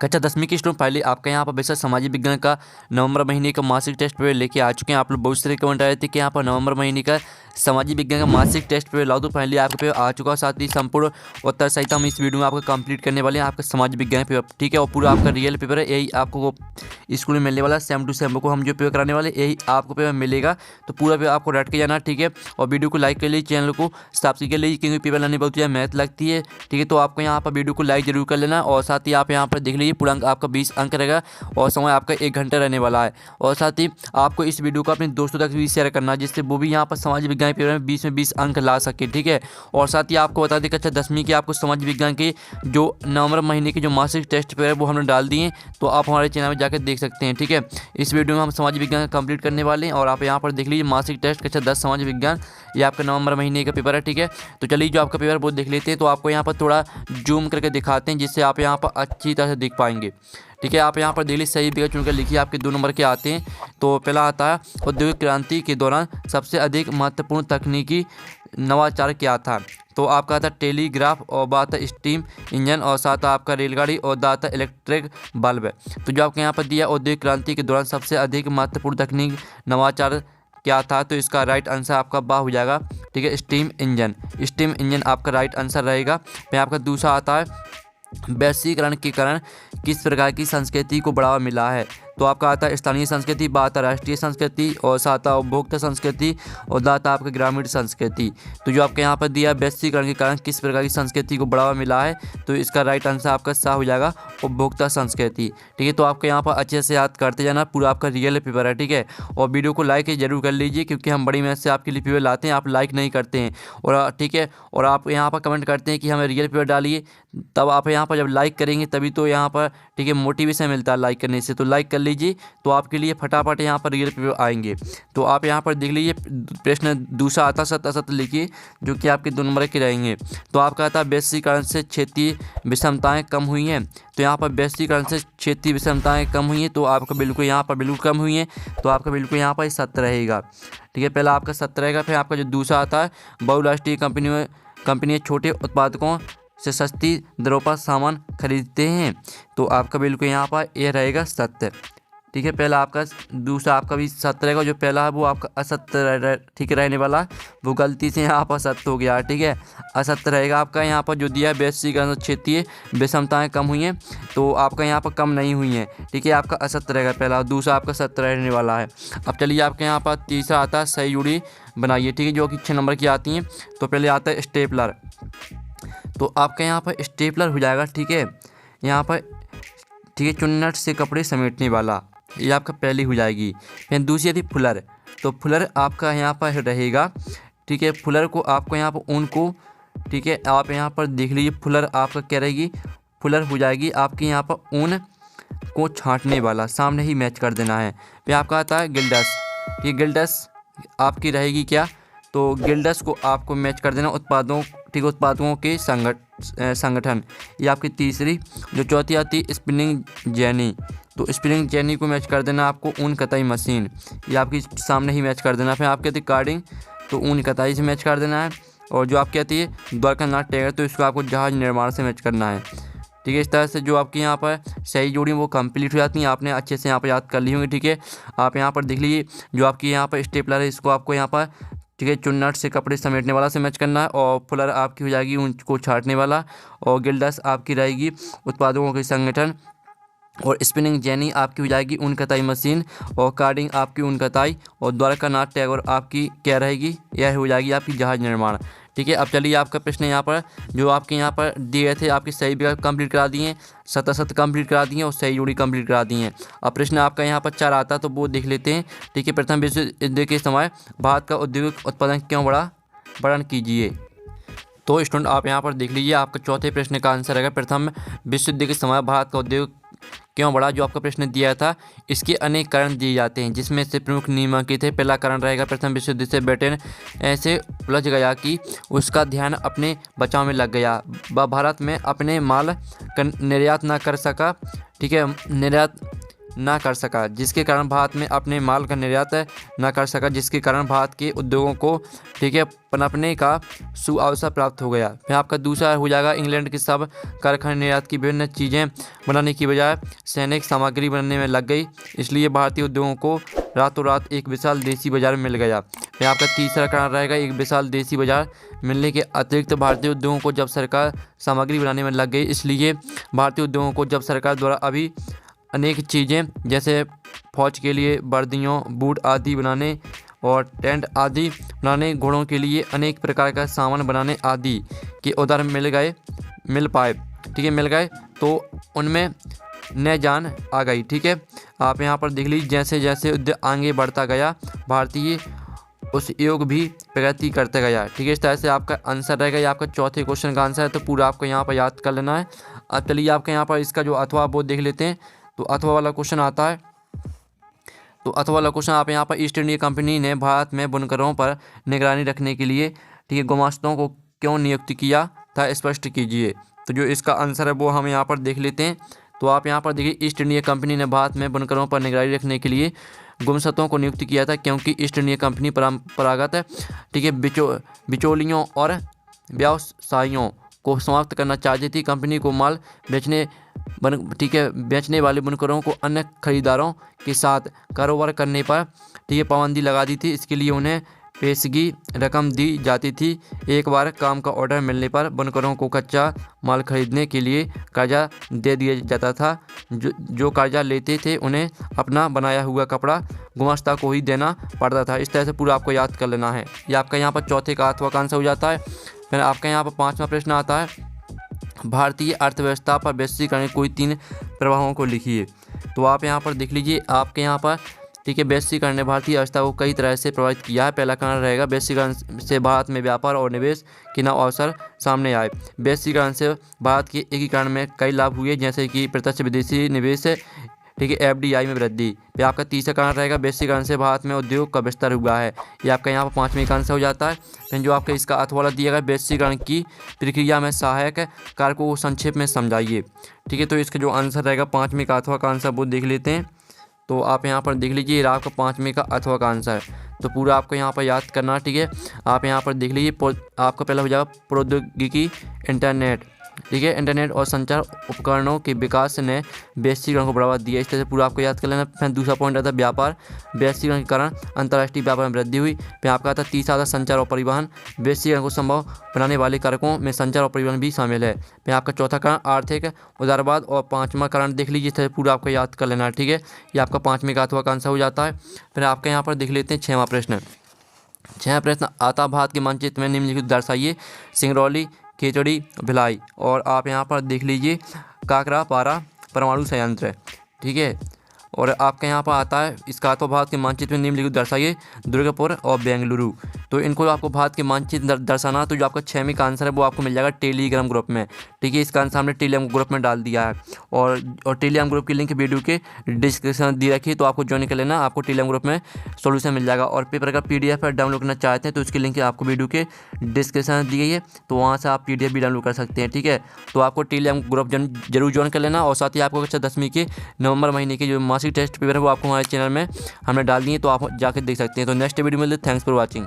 कक्षा 10वीं की स्टूडेंट फाइनली आपका यहाँ पर बेसिक सामाजिक विज्ञान का नवंबर महीने का मासिक टेस्ट पेपर लेके आ चुके हैं। आप लोग बहुत सारे कमेंट आए थे कि यहाँ पर नवंबर महीने का सामाजिक विज्ञान का मासिक टेस्ट पेपर लाओ, तो फाइनली आपका पेपर आ चुका है। साथ ही संपूर्ण उत्तर सहित हम इस वीडियो में आपको कंप्लीट करने वाले हैं आपका सामाजिक विज्ञान पेपर, ठीक है। और पूरा आपका रियल पेपर है, यही आपको स्कूल में मिलने वाला है। सेम टू सेम को हम जो पेपर कराने वाले यही आपको पेपर मिलेगा, तो पूरा पेपर आपको रट के जाना, ठीक है। और वीडियो को लाइक कर लीजिए, चैनल को सब्सक्राइब कर लीजिए, क्योंकि पेपर लाने बहुत ज़्यादा मेहनत लगती है, ठीक है। तो आपको यहाँ पर वीडियो को लाइक जरूर कर लेना। और साथ ही आप यहाँ पर देख लीजिए पूरा अंक आपका 20 अंक रहेगा और समय आपका 1 घंटा रहने वाला है। और साथ ही आपको इस वीडियो को अपने दोस्तों तक भी शेयर करना, जिससे वो भी यहाँ पर सामाजिक विज्ञान पेपर में 20 में 20 अंक ला सके, ठीक है। और साथ ही आपको बता दें कक्षा 10वीं के आपको सामाजिक विज्ञान के जो नवंबर महीने के जो मासिक टेस्ट पेपर है वो हमने डाल दिए, तो आप हमारे चैनल में जाकर देख सकते हैं, ठीक है। इस वीडियो में हम सामाजिक विज्ञान कंप्लीट करने वाले हैं। और आप यहाँ पर देख लीजिए मासिक टेस्ट कक्षा 10 सामाजिक विज्ञान, ये आपका नवंबर महीने का पेपर है, ठीक है। तो चलिए जो आपका पेपर वो देख लेते हैं। तो आपको यहाँ पर थोड़ा जूम करके दिखाते हैं, जिससे आप यहाँ पर अच्छी तरह से देख पाएंगे, ठीक है। आप यहाँ पर दिल्ली सही विकल्प चुनकर लिखिए, आपके 2 नंबर के आते हैं। तो पहला आता है औद्योगिक क्रांति के दौरान सबसे अधिक महत्वपूर्ण तकनीकी नवाचार क्या था। तो आपका था टेलीग्राफ, और बात है स्टीम इंजन, और साथ आपका रेलगाड़ी, और दाता इलेक्ट्रिक बल्ब। तो जो आपके यहाँ पर दिया औद्योगिक क्रांति के दौरान सबसे अधिक महत्वपूर्ण तकनीक नवाचार क्या था, तो इसका राइट आंसर आपका बा हो जाएगा, ठीक है, स्टीम इंजन। स्टीम इंजन आपका राइट आंसर रहेगा। फिर आपका दूसरा आता है वैश्वीकरण के कारण किस प्रकार की संस्कृति को बढ़ावा मिला है। तो आपका आता है स्थानीय संस्कृति, बात है राष्ट्रीय संस्कृति, और साथ उपभोक्ता संस्कृति, और दाता आपका ग्रामीण संस्कृति। तो जो आपके यहाँ पर दिया वैश्वीकरण के कारण किस प्रकार की संस्कृति को बढ़ावा मिला है, तो इसका राइट आंसर आपका सा हो जाएगा उपभोक्ता संस्कृति, ठीक है। तो आपके यहाँ पर अच्छे से याद करते जाना, पूरा आपका रियल पेपर है, ठीक है। और वीडियो को लाइक जरूर कर लीजिए, क्योंकि हम बड़ी मेहनत से आपके लिए पेपर लाते हैं, आप लाइक नहीं करते हैं, और ठीक है। और आप यहाँ पर कमेंट करते हैं कि हमें रियल पेपर डालिए, तब आप यहाँ पर जब लाइक करेंगे तभी तो यहाँ पर, ठीक है, मोटिवेशन मिलता है लाइक करने से। तो लाइक कर लीजिए, तो आपके लिए फटाफट यहाँ पर रियल पेपर आएंगे। तो आप यहाँ पर देख लीजिए प्रश्न दूसरा आता सत्य असत्य लिखिए, जो कि आपके 2 नंबर के रहेंगे। तो आपका आता वैश्वीकरण से क्षेत्रीय विषमताएं कम हुई हैं। तो यहाँ पर वैश्वीकरण से क्षेत्रीय विषमताएं कम हुई हैं, तो आपका बिल्कुल यहाँ पर बिल्कुल कम हुई हैं, तो आपका बिल्कुल यहाँ पर सत्य रहेगा, ठीक है। पहला आपका सत्य रहेगा। फिर आपका जो दूसरा आता है बहुराष्ट्रीय कंपनियाँ छोटे उत्पादकों से सस्ती दरों पर सामान खरीदते हैं। तो आपका बिल्कुल यहाँ पर यह रहेगा सत्य, ठीक है। पहला आपका दूसरा आपका भी सत्य रहेगा, जो पहला है वो आपका असत्य, ठीक है, रहने वाला, वो गलती से यहाँ पर सत्य हो गया, ठीक है, असत्य रहेगा। आपका यहाँ पर जो दिया है वैश्वीकरण क्षेत्रीय विषमताएं कम हुई हैं, तो आपका यहाँ पर कम नहीं हुई हैं, ठीक है, आपका असत्य रहेगा पहला। दूसरा आपका सत्य रहने वाला है। अब चलिए आपके यहाँ पर तीसरा आता है सही जुड़ी बनाइए, ठीक है, जो कि 6 नंबर की आती हैं। तो पहले आता है स्टेपलर, तो आपका यहाँ पर स्टेपलर हो जाएगा, ठीक है, यहाँ पर, ठीक है, चुन्नट से कपड़े समेटने वाला, ये आपका पहली हो जाएगी। फिर दूसरी थी फुलर, तो फुलर आपका यहाँ पर रहेगा, ठीक है। फुलर को आपको यहाँ पर ऊन को, ठीक है, आप यहाँ पर देख लीजिए फुलर आपका क्या रहेगी, फुलर हो जाएगी आपकी यहाँ पर ऊन को छांटने वाला, सामने ही मैच कर देना है। फिर आपका आता है गिल्डस, ठीक है, गिल्डस आपकी रहेगी क्या, तो गिल्डस को आपको मैच कर देना उत्पादों, ठीक है, उत्पादकों के संगठन, ये आपकी तीसरी। जो चौथी आती है स्पिनिंग जेनी, तो स्पिनिंग जेनी को मैच कर देना आपको ऊन कताई मशीन, ये आपकी सामने ही मैच कर देना। फिर आपकी आती है कार्डिंग, तो ऊन कताई से मैच कर देना है। और जो आपकी आती है द्वारकानाथ टैगर, तो इसको आपको जहाज निर्माण से मैच करना है, ठीक है। इस तरह से जो आपकी यहाँ पर सही जोड़ी वो कंप्लीट हो जाती हैं, आपने अच्छे से यहाँ पर याद कर ली होंगी, ठीक है। आप यहाँ पर देख लीजिए जो आपकी यहाँ पर स्टेपलर है, इसको आपको यहाँ पर, ठीक है, चुन्नट से कपड़े समेटने वाला से मैच करना है। और फुलर आपकी हो जाएगी उनको छांटने वाला, और गिल्डस आपकी रहेगी उत्पादकों के संगठन, और स्पिनिंग जेनी आपकी हो जाएगी ऊन कताई मशीन, और कार्डिंग आपकी ऊन कताई, और द्वारकानाथ टैगोर आपकी क्या रहेगी, यह हो जाएगी आपकी जहाज निर्माण, ठीक है। अब चलिए आपका प्रश्न यहाँ पर जो आपके यहाँ पर दिए थे, आपकी सही विकल्प कंप्लीट करा दिए, सत्य कंप्लीट करा दिए, और सही जोड़ी कंप्लीट करा दिए हैं। अब प्रश्न आपका यहाँ पर 4 आता, तो वो देख लेते हैं, ठीक है। प्रथम विश्व युद्ध के समय भारत का औद्योगिक उत्पादन क्यों बढ़ा, वर्णन कीजिए। तो स्टूडेंट आप यहाँ पर देख लीजिए, आपका चौथे प्रश्न का आंसर रहेगा प्रथम विश्व युद्ध के समय भारत का उद्योग क्यों बढ़ा। जो आपका प्रश्न दिया था, इसके अनेक कारण दिए जाते हैं, जिसमें से प्रमुख निम्नलिखित है। पहला कारण रहेगा प्रथम विश्व युद्ध से ब्रिटेन ऐसे उलझ गया कि उसका ध्यान अपने बचाव में लग गया, वह भारत में अपने माल का निर्यात न कर सका, ठीक है, निर्यात ना कर सका, जिसके कारण भारत में अपने माल का निर्यात ना कर सका, जिसके कारण भारत के उद्योगों को ठीक है पनपने का सुअवसर प्राप्त हो गया। फिर आपका दूसरा हो जाएगा इंग्लैंड के सब कारखाने निर्यात की विभिन्न चीज़ें बनाने की बजाय सैनिक सामग्री बनाने में लग गई, इसलिए भारतीय उद्योगों को रातों रात एक विशाल देसी बाजार मिल गया। फिर आपका तीसरा कारण रहेगा एक विशाल देसी बाजार मिलने के अतिरिक्त भारतीय उद्योगों को जब सरकार सामग्री बनाने में लग गई, इसलिए भारतीय उद्योगों को जब सरकार द्वारा अभी अनेक चीज़ें जैसे फौज के लिए वर्दियों, बूट आदि बनाने और टेंट आदि बनाने, घोड़ों के लिए अनेक प्रकार का सामान बनाने आदि के उधार मिल पाए, ठीक है, मिल गए, तो उनमें नए जान आ गई। ठीक है, आप यहाँ पर देख लीजिए जैसे जैसे उद्योग आगे बढ़ता गया भारतीय उस योग भी प्रगति करते गया। ठीक है, इस तरह से आपका आंसर रहेगा, ये आपका चौथे क्वेश्चन का आंसर है, तो पूरा आपको यहाँ पर याद कर लेना है। अब चलिए आपके यहाँ पर इसका जो अथवा वो देख लेते हैं। तो अथवा वाला क्वेश्चन आता है, तो अथवा वाला क्वेश्चन आप यहाँ पर ईस्ट इंडिया कंपनी ने भारत में बुनकरों पर निगरानी रखने के लिए ठीक है गुमास्तों को क्यों नियुक्त किया था, स्पष्ट कीजिए। तो जो इसका आंसर है वो हम यहाँ पर देख लेते हैं। तो आप यहाँ पर देखिए ईस्ट इंडिया कंपनी ने भारत में बुनकरों पर निगरानी रखने के लिए गुमशतों को नियुक्त किया था, क्योंकि ईस्ट इंडिया कंपनी परंपरागत ठीक है बिचौलियों और व्यवसायियों को समाप्त करना चाहती थी। कंपनी को माल बेचने वाले बुनकरों को अन्य खरीदारों के साथ कारोबार करने पर ठीक है पाबंदी लगा दी थी। इसके लिए उन्हें पेशगी रकम दी जाती थी। एक बार काम का ऑर्डर मिलने पर बुनकरों को कच्चा माल खरीदने के लिए कर्जा दे दिया जाता था। जो कर्जा लेते थे उन्हें अपना बनाया हुआ कपड़ा गुमास्ता को ही देना पड़ता था। इस तरह से पूरा आपको याद कर लेना है। ये आपका यहाँ पर चौथे का अथवा का आंसर हो जाता है। फिर आपका यहाँ पर पाँचवा प्रश्न आता है, भारतीय अर्थव्यवस्था पर वैश्वीकरण कोई 3 प्रभावों को लिखिए। तो आप यहाँ पर देख लीजिए, आपके यहाँ पर ठीक है वैश्वीकरण ने भारतीय अर्थव्यवस्था को कई तरह से प्रभावित किया है। पहला कारण रहेगा वैश्वीकरण से भारत में व्यापार और निवेश के नए अवसर सामने आए। वैश्वीकरण से भारत के एकीकरण में कई लाभ हुए, जैसे कि प्रत्यक्ष विदेशी निवेश ठीक है FDI में वृद्धि। फिर आपका तीसरा कारण रहेगा वैश्वीकरण से भारत में उद्योग का विस्तार हुआ है। ये आपका यहाँ पर पाँचवें का आंसर हो जाता है। फिर जो आपका इसका अथवा वाला दिया गया वैश्वीकरण की प्रक्रिया में सहायक कारकों को संक्षेप में समझाइए। ठीक है, तो इसका जो आंसर रहेगा पाँचवें का अथवा का आंसर वो देख लेते हैं। तो आप यहाँ पर देख लीजिए, ये आपका पाँचवें का अथवा का आंसर है। तो पूरा आपको यहाँ पर याद करना। ठीक है, आप यहाँ पर देख लीजिए, आपका पहला हो जाएगा प्रौद्योगिकी इंटरनेट। ठीक है, इंटरनेट और संचार उपकरणों के विकास ने वैश्वीकरण को बढ़ावा दिया। इस तरह से पूरा आपको याद कर लेना। फिर दूसरा पॉइंट आता है व्यापार, वैश्वीकरण के कारण अंतर्राष्ट्रीय व्यापार में वृद्धि हुई। फिर आपका आता है तीसरा आता है संचार और परिवहन, वैश्वीकरण को संभव बनाने वाले कारकों में संचार और परिवहन भी शामिल है। फिर आपका चौथा कारण आर्थिक उदारवाद और पाँचवा कारण देख लीजिए। इस तरह पूरा आपको याद कर लेना है। ठीक है, ये आपका पाँचवें का अथवा का आंसर हो जाता है। फिर आपके यहाँ पर देख लेते हैं छठवां प्रश्न। छठवां प्रश्न आता भारत के मानचित्र में निम्नलिखित दर्शाइए सिंगरौली, खिचड़ी, भिलाई, और आप यहाँ पर देख लीजिए काकरापारा परमाणु संयंत्र। ठीक है, और आपके यहाँ पर आता है इसका अथवा भारत के मानचित्र में निम्नलिखित दर्शाइए दुर्गापुर और बेंगलुरु। तो इनको आपको भारत के मानचित्र दर्शाना, तो जो आपका छठवीं का आंसर है वो आपको मिल जाएगा टेलीग्राम ग्रुप में। ठीक है, इसका आंसर हमने टेलीग्राम ग्रुप में डाल दिया है, और टेलीग्राम ग्रुप की लिंक वीडियो के डिस्क्रिप्शन दी रखी है, तो आपको ज्वाइन कर लेना। आपको टेलीग्राम ग्रुप में सोल्यूशन मिल जाएगा। और पेपर का PDF डाउनलोड करना चाहते हैं तो उसकी लिंक आपको वीडियो के डिस्क्रिप्शन दी गई है, तो वहाँ से आप PDF भी डाउनलोड कर सकते हैं। ठीक है, तो आपको टेलीग्राम ग्रुप जरूर ज्वाइन कर लेना। और साथ ही आपको कक्षा 10वीं के नवंबर महीने के जो मासिक टेस्ट पेपर है वो आपको हमारे चैनल में हमने डाल दिए, तो आप जाकर देख सकते हैं। तो नेक्स्ट वीडियो में थैंक्स फॉर वॉचिंग।